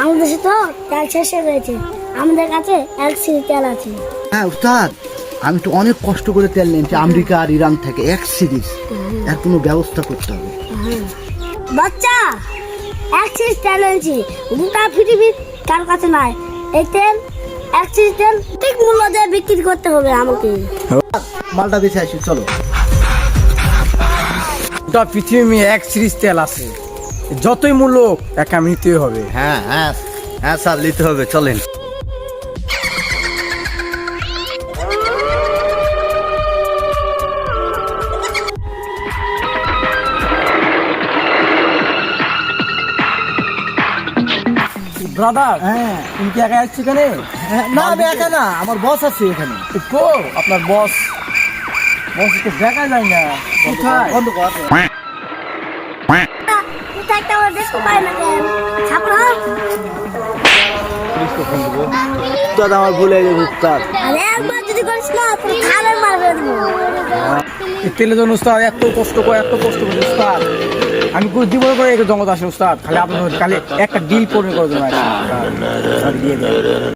আমাদের দেশে তো তেল শেষ হয়ে গেছে, আমাদের কাছে এলসিডি তেল আছে। হ্যাঁ উস্তাদ, আমি তো অনেক কষ্ট করে তেল নিয়েছি আমেরিকা আর ইরান থেকে, এক সিরিজ। এর কোনো ব্যবস্থা করতে হবে। বাচ্চা এলসিডি তেল এনেছি, গোটা পৃথিবীর কার কাছে নাই এই তেল। এলসিডি তেল ঠিক মূল্য দিয়ে বিক্রি করতে হবে আমাকে। মালটা বেছে আসি, চলো। গোটা পৃথিবী এক সিরিজ তেল আছে, যতই মূল্য একা নিতে হবে। হ্যাঁ হ্যাঁ হ্যাঁ স্যার, নিতে হবে, চলেন। ব্রাদার, হ্যাঁ তুমি কি একা আসছো এখানে? না, আমি একা না, আমার বস আছে এখানে। কো আপনার বস তো দেখা যায় না, কোথায়? বন্ধ কর। কোথায় একটা আমার দেশ পায় না কেন? ছাপড়া উস্তাদ আমার ভুলে গেছে উস্তাদ। আরে একবার যদি করিস না তোর খালে মারবে দেবো। এই তেলের জন্য উস্তাদ এত কষ্ট করে উস্তাদ। আমি কোনো জীবন করে জগৎ আসি উস্তাদ, খালি আপনার খালি একটা ডিল পূরণ করে দেবো। দিয়ে দেয়